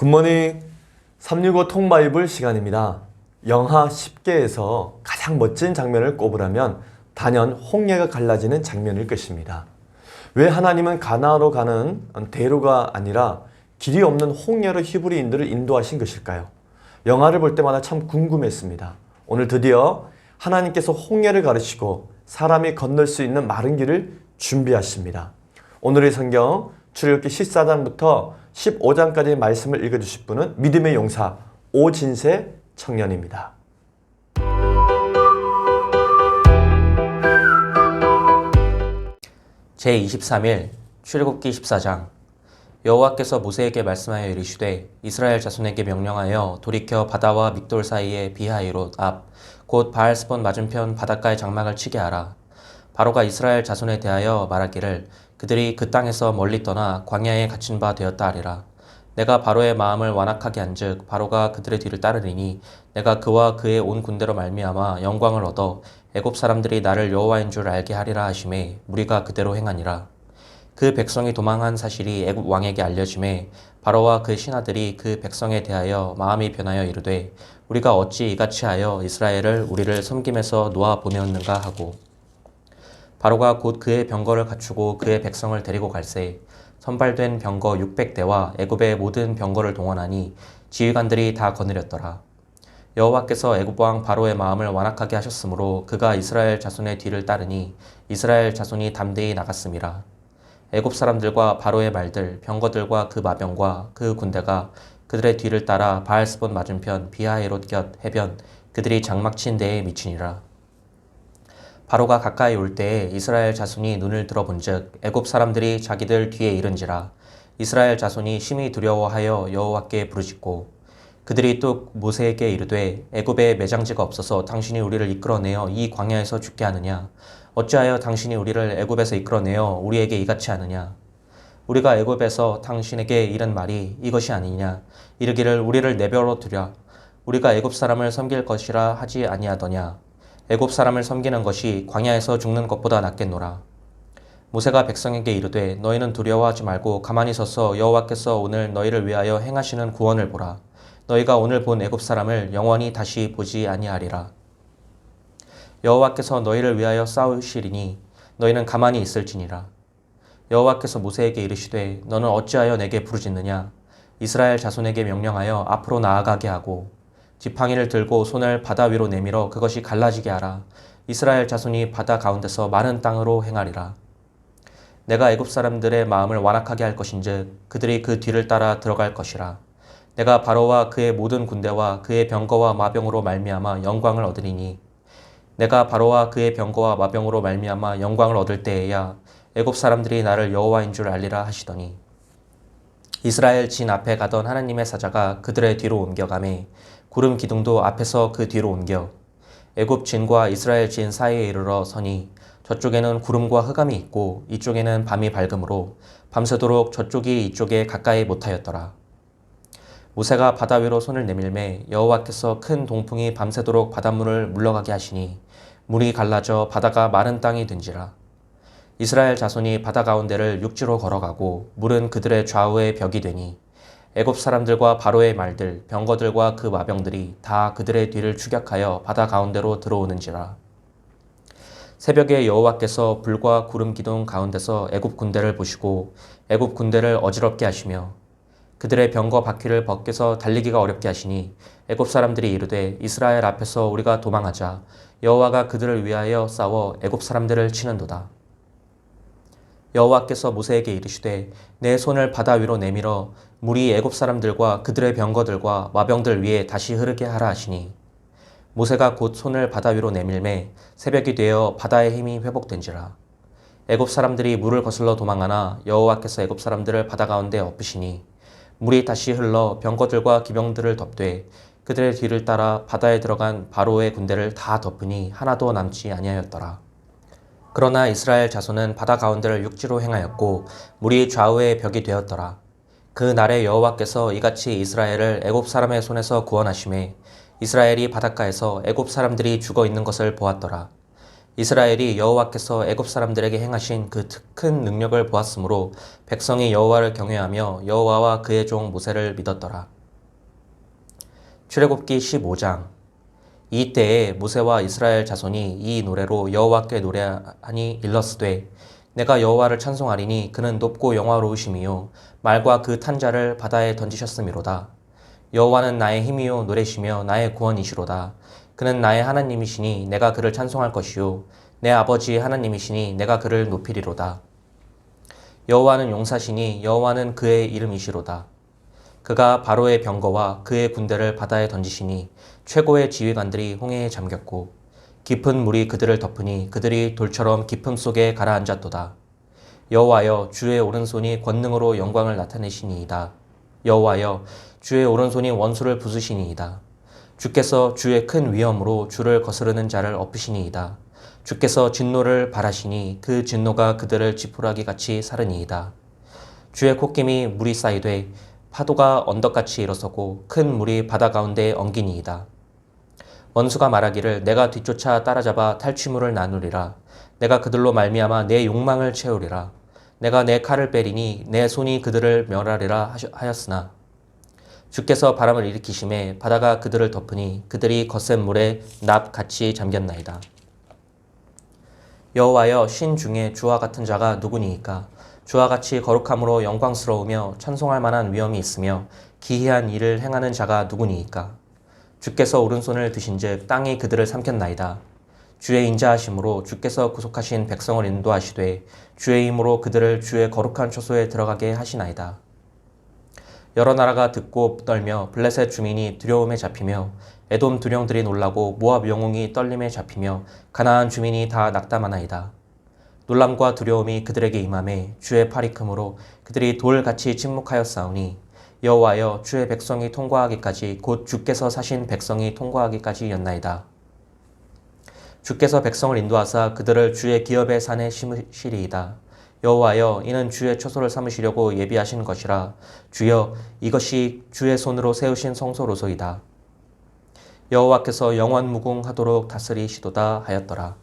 굿모닝 365 통바이블 시간입니다. 영하 10개에서 가장 멋진 장면을 꼽으라면 단연 홍해가 갈라지는 장면일 것입니다. 왜 하나님은 가나안으로 가는 대로가 아니라 길이 없는 홍해로 히브리인들을 인도하신 것일까요? 영화를 볼 때마다 참 궁금했습니다. 오늘 드디어 하나님께서 홍해를 가르치고 사람이 건널 수 있는 마른 길을 준비하십니다. 오늘의 성경 출애굽기 14장부터 15장까지의 말씀을 읽어주실 분은 믿음의 용사 오진세 청년입니다. 제23일 출애굽기 14장. 여호와께서 모세에게 말씀하여 이르시되 이스라엘 자손에게 명령하여 돌이켜 바다와 믹돌 사이에 비하이롯 앞 곧 바알스본 맞은편 바닷가에 장막을 치게 하라. 바로가 이스라엘 자손에 대하여 말하기를 그들이 그 땅에서 멀리 떠나 광야에 갇힌 바 되었다 하리라. 내가 바로의 마음을 완악하게 한즉 바로가 그들의 뒤를 따르리니 내가 그와 그의 온 군대로 말미암아 영광을 얻어 애굽 사람들이 나를 여호와인 줄 알게 하리라 하시매 무리가 그대로 행하니라. 그 백성이 도망한 사실이 애굽 왕에게 알려지매 바로와 그의 신하들이 그 백성에 대하여 마음이 변하여 이르되 우리가 어찌 이같이 하여 이스라엘을 우리를 섬김에서 놓아 보내었는가 하고 바로가 곧 그의 병거를 갖추고 그의 백성을 데리고 갈새 선발된 병거 600대와 애굽의 모든 병거를 동원하니 지휘관들이 다 거느렸더라. 여호와께서 애굽 왕 바로의 마음을 완악하게 하셨으므로 그가 이스라엘 자손의 뒤를 따르니 이스라엘 자손이 담대히 나갔음이라. 애굽 사람들과 바로의 말들, 병거들과 그 마병과 그 군대가 그들의 뒤를 따라 바알스본 맞은편 비하헤롯 곁 해변 그들이 장막 친 데에 미치니라. 바로가 가까이 올 때에 이스라엘 자손이 눈을 들어본즉 애굽 사람들이 자기들 뒤에 이른지라. 이스라엘 자손이 심히 두려워하여 여호와께 부르짖고 그들이 또 모세에게 이르되 애굽에 매장지가 없어서 당신이 우리를 이끌어내어 이 광야에서 죽게 하느냐? 어찌하여 당신이 우리를 애굽에서 이끌어내어 우리에게 이같이 하느냐? 우리가 애굽에서 당신에게 이른 말이 이것이 아니냐? 이르기를 우리를 내버려 두랴. 우리가 애굽 사람을 섬길 것이라 하지 아니하더냐? 애굽 사람을 섬기는 것이 광야에서 죽는 것보다 낫겠노라. 모세가 백성에게 이르되 너희는 두려워하지 말고 가만히 서서 여호와께서 오늘 너희를 위하여 행하시는 구원을 보라. 너희가 오늘 본 애굽 사람을 영원히 다시 보지 아니하리라. 여호와께서 너희를 위하여 싸우시리니 너희는 가만히 있을지니라. 여호와께서 모세에게 이르시되 너는 어찌하여 내게 부르짖느냐? 이스라엘 자손에게 명령하여 앞으로 나아가게 하고 지팡이를 들고 손을 바다 위로 내밀어 그것이 갈라지게 하라. 이스라엘 자손이 바다 가운데서 마른 땅으로 행하리라. 내가 애굽 사람들의 마음을 완악하게 할 것인즉 그들이 그 뒤를 따라 들어갈 것이라. 내가 바로와 그의 모든 군대와 그의 병거와 마병으로 말미암아 영광을 얻으리니 내가 바로와 그의 병거와 마병으로 말미암아 영광을 얻을 때에야 애굽 사람들이 나를 여호와인 줄 알리라 하시더니 이스라엘 진 앞에 가던 하나님의 사자가 그들의 뒤로 옮겨가매 구름 기둥도 앞에서 그 뒤로 옮겨 애굽 진과 이스라엘 진 사이에 이르러 서니 저쪽에는 구름과 흑암이 있고 이쪽에는 밤이 밝음으로 밤새도록 저쪽이 이쪽에 가까이 못하였더라. 모세가 바다 위로 손을 내밀매 여호와께서 큰 동풍이 밤새도록 바닷물을 물러가게 하시니 물이 갈라져 바다가 마른 땅이 된지라. 이스라엘 자손이 바다 가운데를 육지로 걸어가고 물은 그들의 좌우에 벽이 되니 애굽 사람들과 바로의 말들, 병거들과 그 마병들이 다 그들의 뒤를 추격하여 바다 가운데로 들어오는지라. 새벽에 여호와께서 불과 구름 기둥 가운데서 애굽 군대를 보시고 애굽 군대를 어지럽게 하시며 그들의 병거 바퀴를 벗겨서 달리기가 어렵게 하시니 애굽 사람들이 이르되 이스라엘 앞에서 우리가 도망하자. 여호와가 그들을 위하여 싸워 애굽 사람들을 치는도다. 여호와께서 모세에게 이르시되 내 손을 바다 위로 내밀어 물이 애굽 사람들과 그들의 병거들과 마병들 위에 다시 흐르게 하라 하시니 모세가 곧 손을 바다 위로 내밀매 새벽이 되어 바다의 힘이 회복된지라. 애굽 사람들이 물을 거슬러 도망하나 여호와께서 애굽 사람들을 바다 가운데 엎으시니 물이 다시 흘러 병거들과 기병들을 덮되 그들의 뒤를 따라 바다에 들어간 바로의 군대를 다 덮으니 하나도 남지 아니하였더라. 그러나 이스라엘 자손은 바다 가운데를 육지로 행하였고 물이 좌우의 벽이 되었더라. 그 날에 여호와께서 이같이 이스라엘을 애굽 사람의 손에서 구원하시매 이스라엘이 바닷가에서 애굽 사람들이 죽어 있는 것을 보았더라. 이스라엘이 여호와께서 애굽 사람들에게 행하신 그 큰 능력을 보았으므로 백성이 여호와를 경외하며 여호와와 그의 종 모세를 믿었더라. 출애굽기 15장. 이때에 모세와 이스라엘 자손이 이 노래로 여호와께 노래하니 일러스되 내가 여호와를 찬송하리니 그는 높고 영화로우심이요 말과 그 탄자를 바다에 던지셨음이로다. 여호와는 나의 힘이요 노래시며 나의 구원이시로다. 그는 나의 하나님이시니 내가 그를 찬송할 것이요 내 아버지 하나님이시니 내가 그를 높이리로다. 여호와는 용사시니 여호와는 그의 이름이시로다. 그가 바로의 병거와 그의 군대를 바다에 던지시니 최고의 지휘관들이 홍해에 잠겼고 깊은 물이 그들을 덮으니 그들이 돌처럼 깊음 속에 가라앉았도다. 여호와여 주의 오른손이 권능으로 영광을 나타내시니이다. 여호와여 주의 오른손이 원수를 부수시니이다. 주께서 주의 큰 위엄으로 주를 거스르는 자를 엎으시니이다. 주께서 진노를 발하시니 그 진노가 그들을 지푸라기 같이 사르니이다. 주의 콧김이 물이 쌓이되 파도가 언덕같이 일어서고 큰 물이 바다 가운데 엉기니이다. 원수가 말하기를 내가 뒤쫓아 따라잡아 탈취물을 나누리라. 내가 그들로 말미암아 내 욕망을 채우리라. 내가 내 칼을 빼리니 내 손이 그들을 멸하리라 하였으나 주께서 바람을 일으키심에 바다가 그들을 덮으니 그들이 거센 물에 납같이 잠겼나이다. 여호와여 신 중에 주와 같은 자가 누구니이까? 주와 같이 거룩함으로 영광스러우며 찬송할 만한 위엄이 있으며 기이한 일을 행하는 자가 누구니이까? 주께서 오른손을 드신즉 땅이 그들을 삼켰나이다. 주의 인자하심으로 주께서 구속하신 백성을 인도하시되 주의 힘으로 그들을 주의 거룩한 초소에 들어가게 하시나이다. 여러 나라가 듣고 떨며 블레셋 주민이 두려움에 잡히며 에돔 두령들이 놀라고 모압 영웅이 떨림에 잡히며 가나안 주민이 다 낙담하나이다. 놀람과 두려움이 그들에게 임하매 주의 팔이 크므로 그들이 돌같이 침묵하였사오니 여호와여 주의 백성이 통과하기까지 곧 주께서 사신 백성이 통과하기까지였나이다. 주께서 백성을 인도하사 그들을 주의 기업의 산에 심으시리이다. 여호와여 이는 주의 초소를 삼으시려고 예비하신 것이라. 주여 이것이 주의 손으로 세우신 성소로소이다. 여호와께서 영원무궁하도록 다스리시도다 하였더라.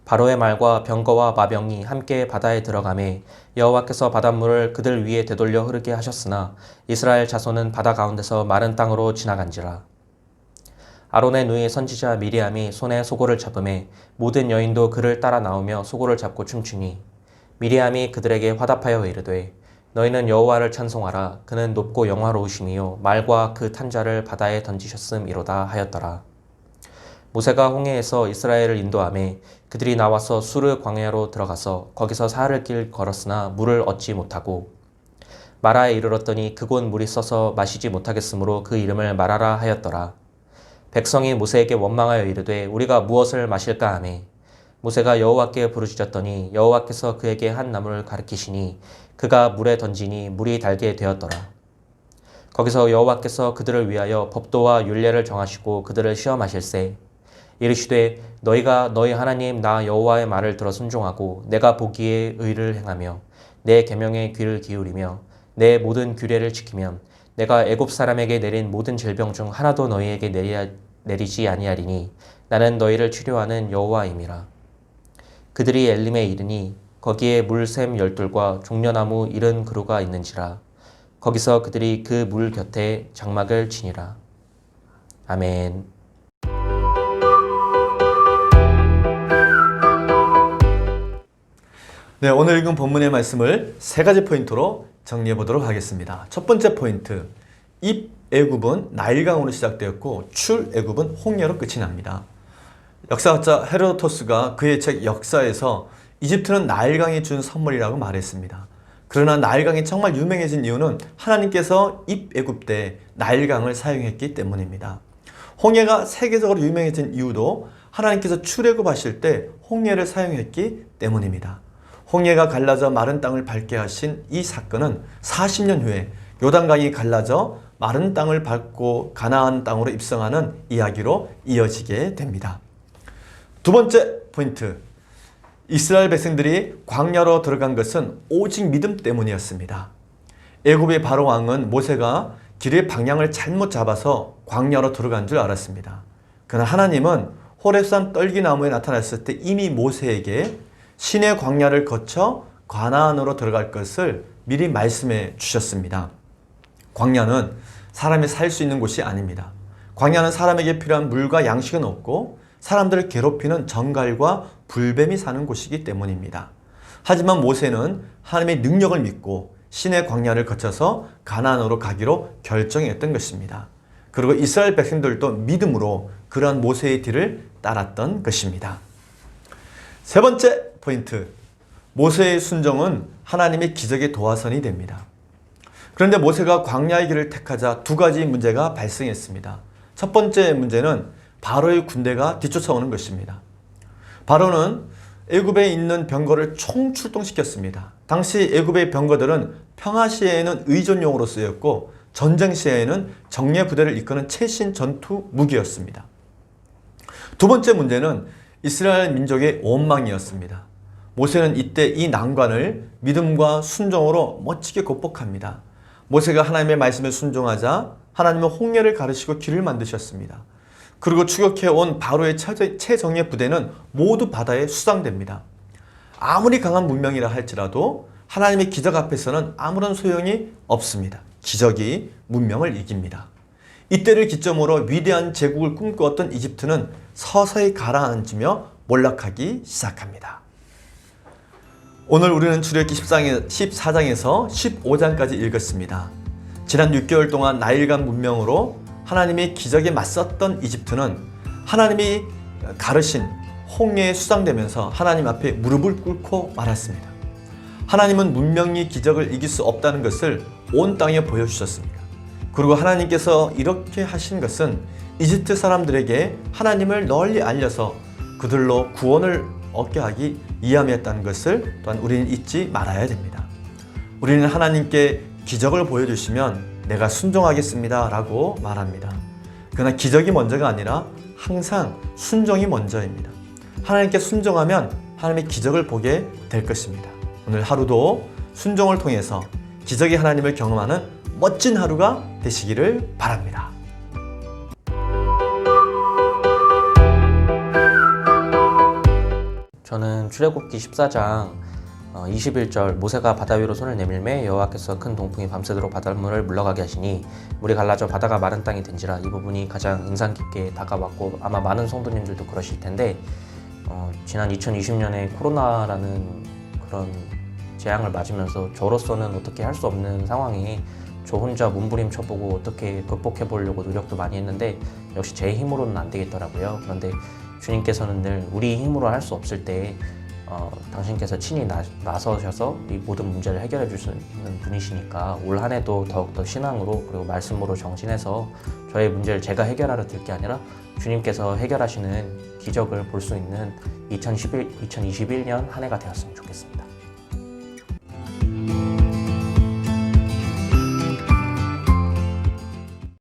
바로의 말과 병거와 마병이 함께 바다에 들어가매 여호와께서 바닷물을 그들 위에 되돌려 흐르게 하셨으나 이스라엘 자손은 바다 가운데서 마른 땅으로 지나간지라. 아론의 누이 선지자 미리암이 손에 소고를 잡음에 모든 여인도 그를 따라 나오며 소고를 잡고 춤추니 미리암이 그들에게 화답하여 이르되 너희는 여호와를 찬송하라. 그는 높고 영화로우심이요 말과 그 탄자를 바다에 던지셨음이로다 하였더라. 모세가 홍해에서 이스라엘을 인도하매 그들이 나와서 수르 광야로 들어가서 거기서 사흘 길 걸었으나 물을 얻지 못하고 마라에 이르렀더니 그곳 물이 써서 마시지 못하겠으므로 그 이름을 마라라 하였더라. 백성이 모세에게 원망하여 이르되 우리가 무엇을 마실까 하매 모세가 여호와께 부르짖었더니 여호와께서 그에게 한 나무를 가리키시니 그가 물에 던지니 물이 달게 되었더라. 거기서 여호와께서 그들을 위하여 법도와 율례를 정하시고 그들을 시험하실세 이르시되 너희가 너희 하나님 나 여호와의 말을 들어 순종하고 내가 보기에 의를 행하며 내 계명에 귀를 기울이며 내 모든 규례를 지키면 내가 애굽 사람에게 내린 모든 질병 중 하나도 너희에게 내리지 아니하리니 나는 너희를 치료하는 여호와임이라. 그들이 엘림에 이르니 거기에 물샘 열둘과 종려나무 70그루가 있는지라. 거기서 그들이 그 물 곁에 장막을 치니라. 아멘. 네, 오늘 읽은 본문의 말씀을 세 가지 포인트로 정리해 보도록 하겠습니다. 첫 번째 포인트, 입애굽은 나일강으로 시작되었고 출애굽은 홍해로 끝이 납니다. 역사학자 헤로도토스가 그의 책 역사에서 이집트는 나일강이 준 선물이라고 말했습니다. 그러나 나일강이 정말 유명해진 이유는 하나님께서 입애굽 때 나일강을 사용했기 때문입니다. 홍해가 세계적으로 유명해진 이유도 하나님께서 출애굽하실 때 홍해를 사용했기 때문입니다. 홍해가 갈라져 마른 땅을 밟게 하신 이 사건은 40년 후에 요단강이 갈라져 마른 땅을 밟고 가나안 땅으로 입성하는 이야기로 이어지게 됩니다. 두 번째 포인트, 이스라엘 백성들이 광야로 들어간 것은 오직 믿음 때문이었습니다. 애굽의 바로 왕은 모세가 길의 방향을 잘못 잡아서 광야로 들어간 줄 알았습니다. 그러나 하나님은 호렙산 떨기나무에 나타났을 때 이미 모세에게 신의 광야를 거쳐 가나안으로 들어갈 것을 미리 말씀해 주셨습니다. 광야는 사람이 살 수 있는 곳이 아닙니다. 광야는 사람에게 필요한 물과 양식은 없고 사람들을 괴롭히는 정갈과 불뱀이 사는 곳이기 때문입니다. 하지만 모세는 하나님의 능력을 믿고 신의 광야를 거쳐서 가나안으로 가기로 결정했던 것입니다. 그리고 이스라엘 백성들도 믿음으로 그러한 모세의 뒤를 따랐던 것입니다. 세 번째 포인트, 모세의 순종은 하나님의 기적의 도화선이 됩니다. 그런데 모세가 광야의 길을 택하자 두 가지 문제가 발생했습니다. 첫 번째 문제는 바로의 군대가 뒤쫓아오는 것입니다. 바로는 애굽에 있는 병거를 총출동시켰습니다. 당시 애굽의 병거들은 평화 시에는 의존용으로 쓰였고 전쟁 시에는 정예 부대를 이끄는 최신 전투 무기였습니다. 두 번째 문제는 이스라엘 민족의 원망이었습니다. 모세는 이때 이 난관을 믿음과 순종으로 멋지게 극복합니다. 모세가 하나님의 말씀에 순종하자 하나님은 홍해를 가르시고 길을 만드셨습니다. 그리고 추격해온 바로의 최정예 부대는 모두 바다에 수상됩니다. 아무리 강한 문명이라 할지라도 하나님의 기적 앞에서는 아무런 소용이 없습니다. 기적이 문명을 이깁니다. 이때를 기점으로 위대한 제국을 꿈꾸었던 이집트는 서서히 가라앉으며 몰락하기 시작합니다. 오늘 우리는 출애굽기 14장에서 15장까지 읽었습니다. 지난 6개월 동안 나일강 문명으로 하나님의 기적에 맞섰던 이집트는 하나님이 가르신 홍해에 수상되면서 하나님 앞에 무릎을 꿇고 말았습니다. 하나님은 문명이 기적을 이길 수 없다는 것을 온 땅에 보여주셨습니다. 그리고 하나님께서 이렇게 하신 것은 이집트 사람들에게 하나님을 널리 알려서 그들로 구원을 얻게 하기 위함이었다는 것을 또한 우리는 잊지 말아야 됩니다. 우리는 하나님께 기적을 보여주시면 내가 순종하겠습니다 라고 말합니다. 그러나 기적이 먼저가 아니라 항상 순종이 먼저입니다. 하나님께 순종하면 하나님의 기적을 보게 될 것입니다. 오늘 하루도 순종을 통해서 기적의 하나님을 경험하는 멋진 하루가 되시기를 바랍니다. 저는 출애굽기 14장 21절 모세가 바다 위로 손을 내밀매 여호와께서 큰 동풍이 밤새도록 바닷물을 물러가게 하시니 물이 갈라져 바다가 마른 땅이 된지라, 이 부분이 가장 인상 깊게 다가왔고 아마 많은 성도님들도 그러실 텐데 지난 2020년에 코로나라는 그런 재앙을 맞으면서 저로서는 어떻게 할 수 없는 상황에 저 혼자 몸부림쳐보고 어떻게 극복해 보려고 노력도 많이 했는데 역시 제 힘으로는 안 되겠더라고요. 그런데 주님께서는 늘 우리 힘으로 할 수 없을 때 당신께서 친히 나서셔서 이 모든 문제를 해결해 주시는 분이시니까 올 한 해도 더욱더 신앙으로 그리고 말씀으로 정진해서 저의 문제를 제가 해결하려 들 게 아니라 주님께서 해결하시는 기적을 볼 수 있는 2021년 한 해가 되었으면 좋겠습니다.